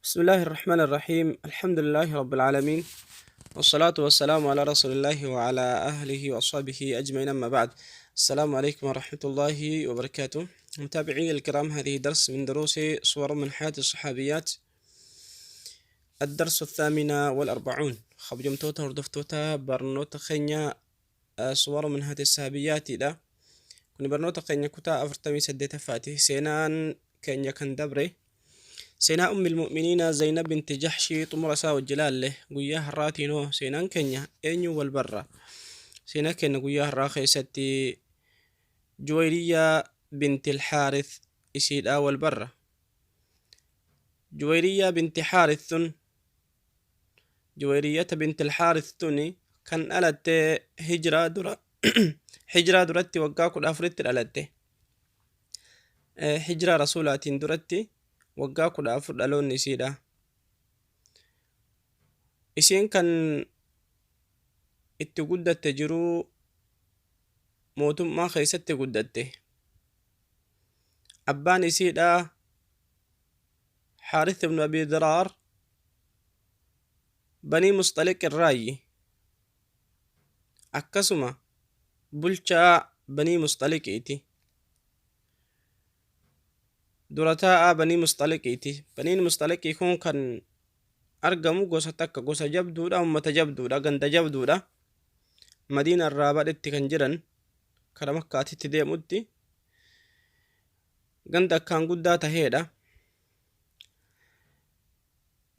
بسم الله الرحمن الرحيم. الحمد لله رب العالمين، والصلاة والسلام على رسول الله وعلى أهله وأصحابه أجمعين، أما بعد. السلام عليكم ورحمة الله وبركاته. متابعي الكرام، هذه درس من دروس صور من حياة الصحابيات، الدرس 48. خبجمتوتا وردفتوتا برنوتا خينيا صور من هذه الصحابيات دا كن برنوتا خينيا كتا أفرتمي سديتا فاتي سينان كينيا كان دبري سينا أم المؤمنين زينب بنت جحش طمرسا والجلال له قياه الراتينو سينان كينيا إنيو والبرة سينا كينا قياه الراخي ستي جويرية بنت الحارث إسيد آول برة جويرية بنت حارث جويرية بنت الحارث توني كان ألت هجرة درا هجرة درتي وقاكو الأفريت الألت هجرة رسولات درتي waggaa 14 dhaloonni isiidha. Isiin kan itti guddatte jiruu mootummaa keessatti guddatte. Abbaan isiidha Haarith ibn Abi Diraar Banii Mustaliq irraayi. Akkasuma bulchaa Banii Mustaliqiiti. durataa banii mustaliqiiti. Baniin mustaliqii kun kan argamu gosa takka gosa jabduudha, ummata jabduudha, ganda jabduudha. Madiina irraa badhetti kan jiran kara Makkaatitti deemutti ganda akkaan guddaa taheedha.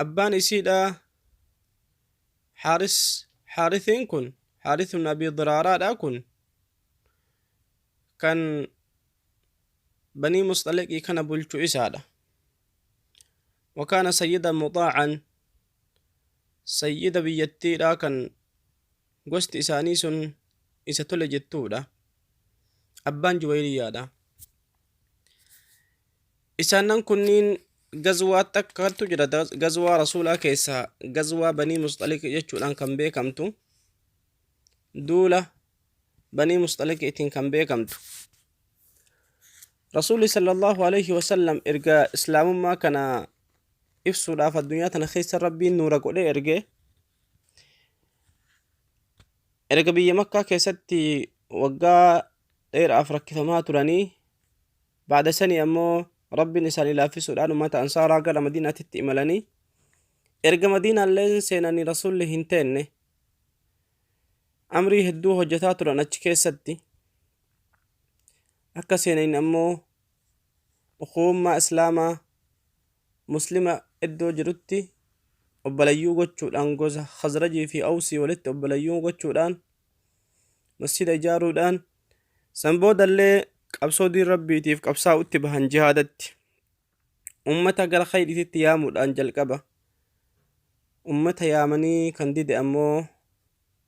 Abbaan isiidha Haarithiin kun Haarith ibn Abi Diraaraadha kun kan بني مصطلق كان بلچو إسادة، وكان سيدا مطاعا سيدا بيتي كان قست إسانيسون إساتول جتودا أبان جويريا دا. إسانان كنين غزوات تكالتو جدا غزوة رسولا كيسا غزوة بني مصطلق يجو الان كان بيكمتو دولة بني مصطلق إتين كان بيكمتو. رسول صلى الله عليه وسلم إرجع إسلام ما كان إفسد في الدنيا تنخيس ربي نور قولي إرجع بيا مكة كيستي وقع غير أفرك ثما تراني بعد سنة أمو ربي نسال الله في سؤال ما تنصار قال مدينة تتئملني إرجع مدينة لين سيناني رسول هنتين أمري هدوه جثات رنا كيستي akka seenayin ammoo ukhummaa islaamaa muslima iddoo jirutti obbalayyuu gochuudhaan gosa khazrajii fi awsii walitti obbalayyuu gochuudhaan masjida ijaaruudhaan san boodallee qabsoo diin rabbiitiif qabsaa'utti bahan jihaadatti ummata gara khayriitti yaamuudhaan jalqaba. Ummata yaamanii kan dide ammoo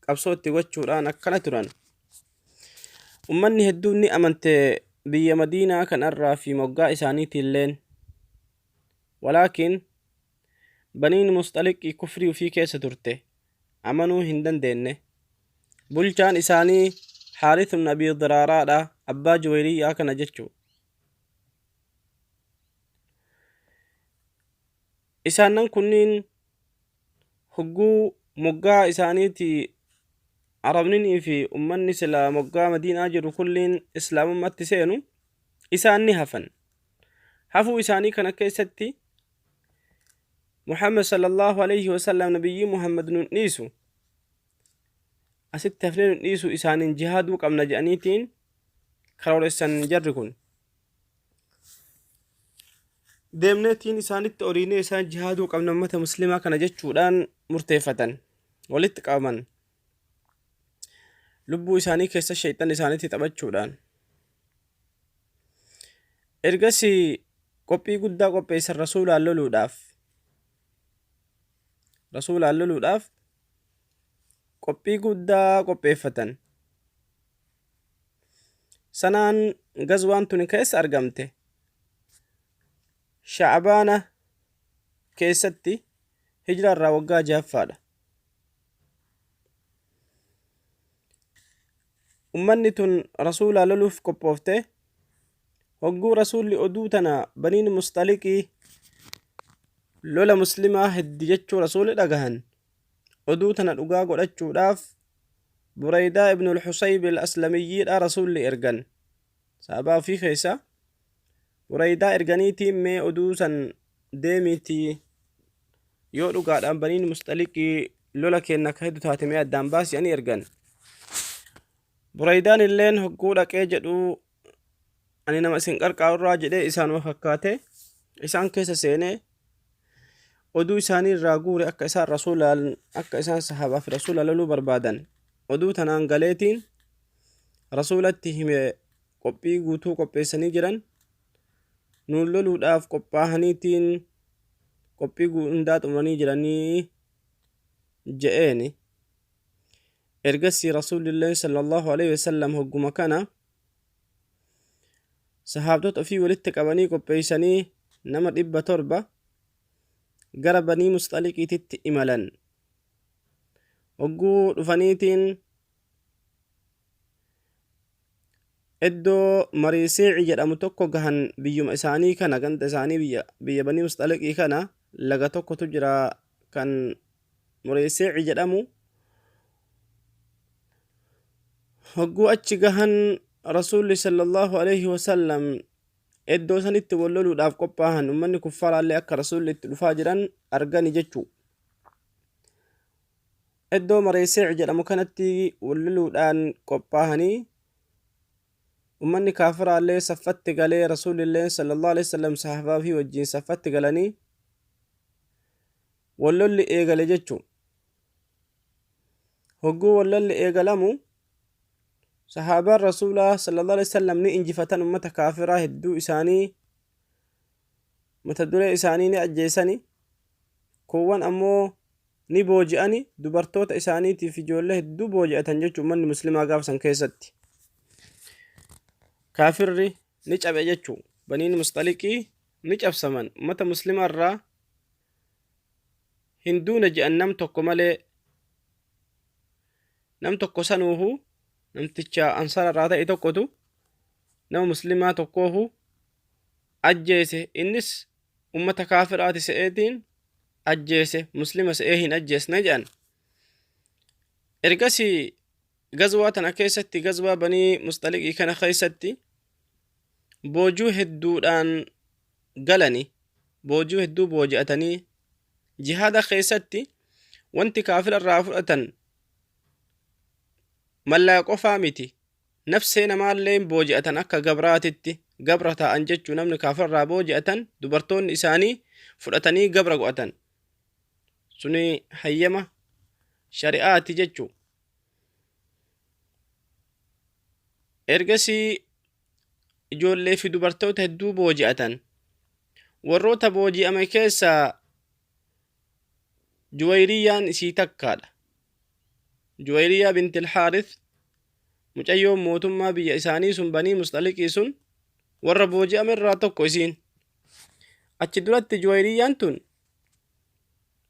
qabsootti gochuudhaan akkana turan. Ummanni hedduun ni amante biyya Madiinaa kan arraa fi moggaa isaaniitilleen, walaakin baniin mustaliqii kufrii ufii keessa turte amanuu hin dandeenye. Bulchaan isaanii Haarith ibn Abi Diraaraadha, abbaa Juwayriyaa kana jechuu. Isaanan kunniin hogguu moggaa isaaniitii arabninii fi ummanni sila moggaa Madiinaa jiru kulliin islaamummaatti seenu isaan ni hafan. Hafuu isaanii kana keessatti Muhammad sallallahu alayhi wa sallam nabiyyi Muhammad nun dhiisu asitti hafnee nun dhiisu isaanin jihaaduu qabna jedhaniitiin karooressan jarri kun. Deemneetiin isaanitti oriinee isaan jihaaduu qabna ummata muslimaa kana jechuudhaan murteeffatan, walitti qabaman. Lubbuu isaanii keessa shayxan isaaniitti taphachuudhaan ergasii qophii guddaa qopheessan rasuulaan loluudhaaf qophii guddaa qopheeffatan. Sanaan gazwaan tuni keessa argamte Sha'baana keessatti hijra irraa waggaa 6ffaadha. Ummanni tun rasuula loluuf qophoofte. Hogguu rasuulli oduu tana baniin mustaliqii lola muslimaa heddi jechuu rasuuli dhagahan oduu tana dhugaa godhachuudhaaf buraydaa ibnu al-husayb al-aslamiyyiidha rasuulli ergan sahabaa fi keessa buraydaa erganiitiin mee oduu san deemitii yoo dhugaadhaan baniin mustaliqii lola kenna ka heddu taate mee addaan baasi ani ergan buraydaan illeen hogguu dhaqee jedhu ani nama isin qarqaarurraa jedhee isaanuma fakkaate isaan keessa seenee oduu isaanii irraa guure akka isaan rasuulaan akka isaan sahabaa fi rasuula loluu barbaadan oduu tanaan galeetiin rasuulatti hime qophii guutuu qopheessanii jiran nuun loluudhaaf qophaahaniitiin qophii hundaa xumuranii jiranii je'eeni ergasii rasuulilleen sallallahu alaihi wasallam hogguma kana sahaabtota ofii walitti qabanii qopheessanii nama 700 gara banii mustaliqiititti imalan hogguu dhufaniitiin iddoo mariisiici jedhamu tokko gahan biyyuma isaanii kana ganda isaanii biyya banii mustaliqii kana laga tokkotu jira kan mariisiici jedhamu hogguu achi gahan rasuulli sallallahu alaihi wasallam iddoo sanitti wal loluudhaaf qophaahan ummanni kuffaaraallee akka rasuulli itti dhufaa jiran argani jechuu iddoo mariisiici jedhamu kanatti wal loluudhaan qophaahanii ummanni kaafiraallee saffatti galee rasuulilleen sallallahu alaihi wasallam sahabaa fi wajjiin saffatti galanii wal lolli eegale jechuu hogguu wal lolli eegalamu sahabaan rasuulaa sallallahu alaihi wasallam ni injifatan ummata kaafiraa hedduu isaanii mata duree isaanii ni ajjeesani kuwwan ammoo ni booji'ani dubartoota isaaniitiif ijoollee hedduu booji'atan jechuu ummanni muslimaa gaafsan keessatti kaafirri ni cabe jechuu baniin mustaliqii ni cabsaman ummata muslimaa irraa hinduuna je'an nam tokko malee nam tokko sanuuhu namticha ansara irraa ta'e tokkotu nama muslimaa tokkoohu ajjeese innis ummata kaafiraati se'eetiin ajjeese muslima se'ee hin ajjeesne jedhan ergasii gazwaa tana keessatti gazwaa banii mustaliqii kana keessatti boojuu hedduudhaan galani boojuu hedduu booji'atanii jihaada keessatti wanti kaafira irraa fudhatan mallaa qofaa miti nafsee namaallee booji'atan akka gabraatitti gabra ta'an jechuu namni kaafira irraa booji'atan dubartoonni isaanii fudhatanii gabra go'atan suni hayyama shari'aati jechuu ergasii ijoollee fi dubartoota hedduu booji'atan warroota booji'ame keessaa juwayriyaan isii takkaadha juwayriyaa binti al-Haarith mucayyoon mootummaa biyya isaanii sun banii mustaliqii sun warra booji'ame irraa tokko isiin achi duratti juwayriyaan tun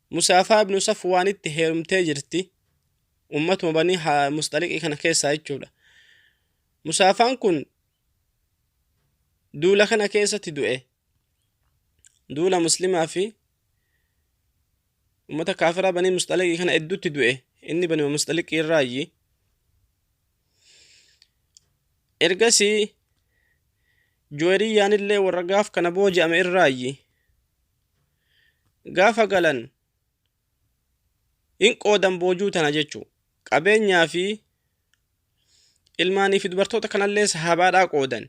musaafaa ibnu safwaanitti heerumtee jirti ummatuma banii mustaliqii kana keessaa jechuudha musaafaan kun duula kana keessatti du'e duula muslimaa fi ummata kaafiraa banii mustaliqii kana hedduutti du'e inni banii mustaliqii irraayi ergasii juwayriyaan illee warra gaaf kana booji'ame irraayi gaafa galan in qoodan boojuu tana jechuu qabeenyaa fi ilmaanii fi dubartoota kanallee sahabaadhaa qoodan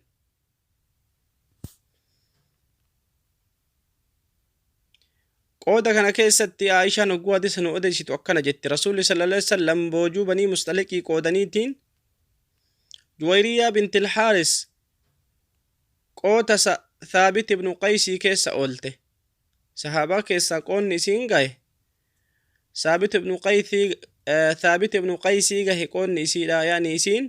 qooda kana keessatti Aishaan hogguu hadiisa nu odeessitu akkana jetti rasuulli sallallahu alaihi wasallam boojuu banii mustaliqii qoodaniitiin juwayriyaa binti al-Haaris qoota Thaabit ibnu Qaysii keessa oolte sahaabaa keessaa qoonni isiin gahe Thaabit ibnu Qaysii gahe qoonni isiidha yaani isiin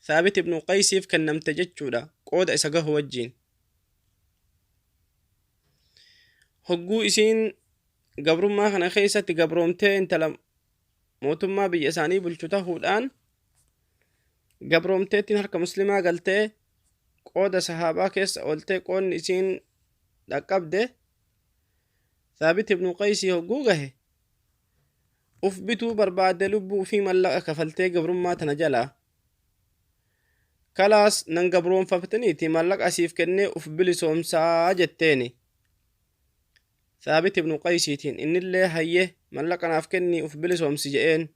Thaabit ibnu Qaysiif kennamte jechuudha qooda isa gahu wajjiin hogguu isiin gabrummaa kana keessatti gabroomtee intala mootummaa biyya isaanii bulchu tahuudhaan gabroomteettiin harka muslimaa galtee qooda sahaabaa keessa ooltee qoonni isiin dhaqqabde ثابت بن قيس هقوقه أفبتوا برباد لبو في ملقا كفلتي قبرم ما تنجلا كلاس ننقبرون ففتنيتي ملق أسيف كني أفبلي سومسا جتيني ثابت بن قيسيتين إن اللي هيه ملق أنا أفكني أفبلي سومسي جئين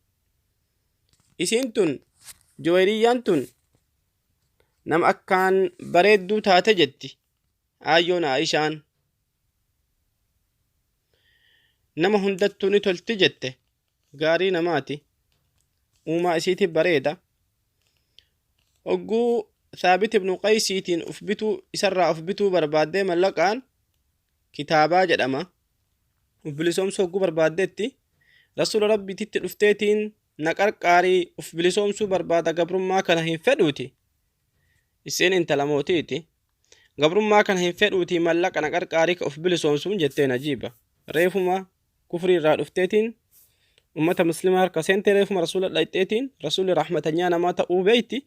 إسينتن جويريانتن نم أكان بريدو تاتجتي آيون عايشان نما هندتو نتولتي جته غاري نماتي وما اسيتي بريدة وقو ثابت بن قيسيتين أفبتو إسرع أفبتو بربادة ملقان كتابا جدما وبلسوم سوقو بربادتي رسول ربي تتل أفتيتين نقر قاري أفبلسوم سو بربادة قبر ما كان هين فدوتي السين انت لموتيتي قبر ما كان هين فدوتي ملق نقر قاري أفبلسوم سو جتين أجيبا ريفما كفري راد أفتيتين أمة مسلمة كسنت ريفما رسول الله إتيتين رسول رحمة نيانا ما تأو بيتي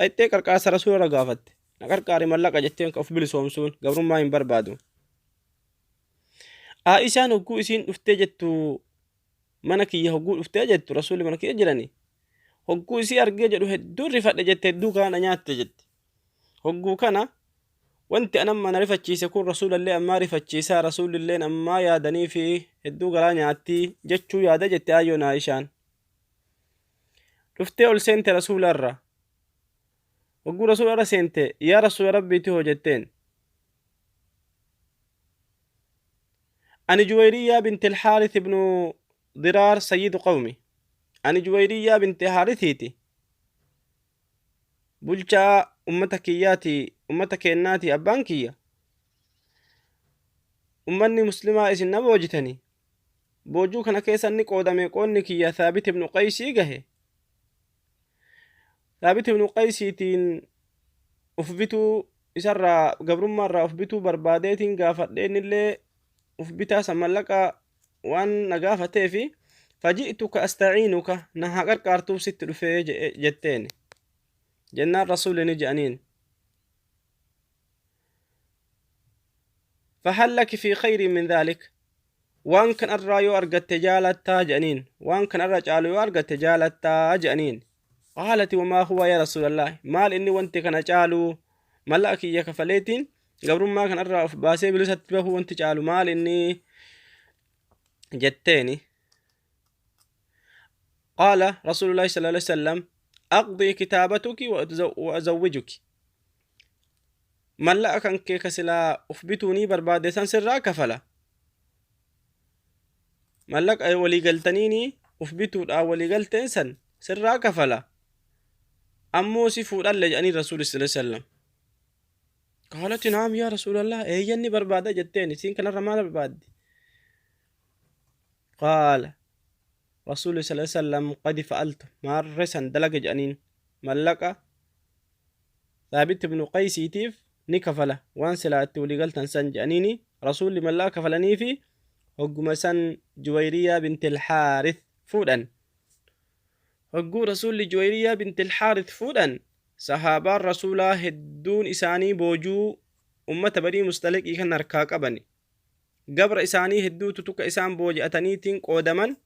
إتي كركاس رسول رقافت نقر قاري ملق جتين أفبلسوم سو قبر ما ين بربادو عائشان وقو إسين أفتجتو منكي يهقو أفتجتو رسول منكي يجرني وقو إسي أرقى جدو هدو رفت جت هدو كان نيات جت وقو كان وانت أنا ما نعرف يكون رسول الله أما عرفت رسول الله أما يادني في هدو قرا نياتي جتشو يادا جت آيون عائشان رفتي أول سنت رسول الله وقو رسول الله سنت يا رسول ربي تهو جتين أنا جويرية بنت الحارث بن ضرار سيد قومي أنا جويرية بنت حارثيتي بلشا أمتكياتي أمتكيناتي أبانكية أمني مسلمة إسن نبوجتني بوجو كان كيسا نقودمي قونك يا ثابت بن قيسي قهي ثابت بن قيسي تين أفبتو إسرى قبر مرة أفبتو برباديتين قافتين اللي أفبتا سمالك وان نقافته في فجئتك أستعينك نهاقر كارتو ست رفي جتين جنان رسول نجانين فهل لك في خير من ذلك وان كان الرايو أرقى تجالة تاجأنين وان كان الرجال أرقى تجالة تاجأنين قالت وما هو يا رسول الله مال إني وانت كان جالو ملأك إياك فليتين قبر ما كان الرأى باسي بلسة به وانت جالو مال إني جتيني قال رسول الله صلى الله عليه وسلم أقضي كتابتك وأزوجك ملأ كان كيك سلا أفبتوني بربادسان سرا كفلا ملك أي ولي قلتنيني أفبتو ولي قلتنسن سرا كفلا أمو سفور الله جاني رسول صلى الله عليه وسلم قالت نعم يا رسول الله إيجاني بربادة جتيني سين كان رمانا بربادي قال رسول صلى الله عليه وسلم قد فعلت مرسا دلق جانين ملقا ثابت بن قيس يتيف نكفله وان سلات ولقلت انسان جانيني رسول ملا كفلني في هقمسا جويرية بنت الحارث فودن هقو رسول جويرية بنت الحارث فودن صحابة رسول هدون إساني بوجو أمة بني مستلق إيكا نركاك أبني قبر إساني هدو تتوك إسان بوجي أتنيتين قودمن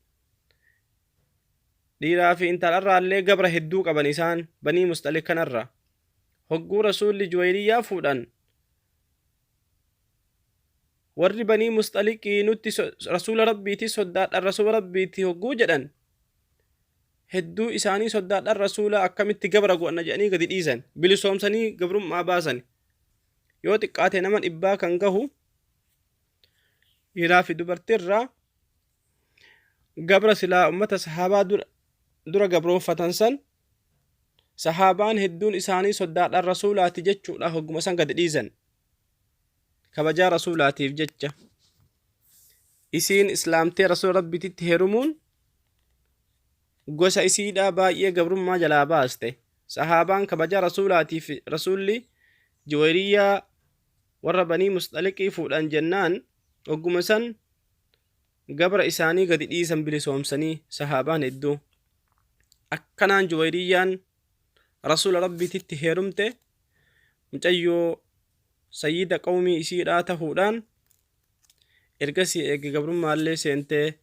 ديرا في انت الأرى اللي قبر هدوك أبن إسان بني مستلق كنرى هقو رسول جويرية فودن ور بني مستلقي نتي رسول ربيتي صدات الرسول ربيتي هقو جدن هدو إساني صدات الرسول أكمت قبر قوانا جاني قد إيزان بلي صومساني قبرم ما باساني يوتك قاتي نمان إبا كنقهو يرافي دبرتر قبر سلا أمة صحابة dura gabroonfatansan sahaabaan hedduun isaanii sodaadhaan rasuulaati jechuudha hogguma san gad dhiisan kabajaa rasuulaatiif jecha isiin islaamtee rasuula rabbititti herumuun gosa isiidhaa baay'ee gabrummaa jalaa baaste sahaabaan kabajaa rasuulaatiif rasuulli juwayriyaa warra banii musxaliqii fuudhan jennaan hogguma san gabra isaanii gad dhiisan bilisoomsanii sahaabaan hedduu akkanaan juwayriyaan rasuula rabbititti heerumte mucayyoo sayyida qawmii isiidhaa tahuudhaan ergasii eega gabrummaallee seentee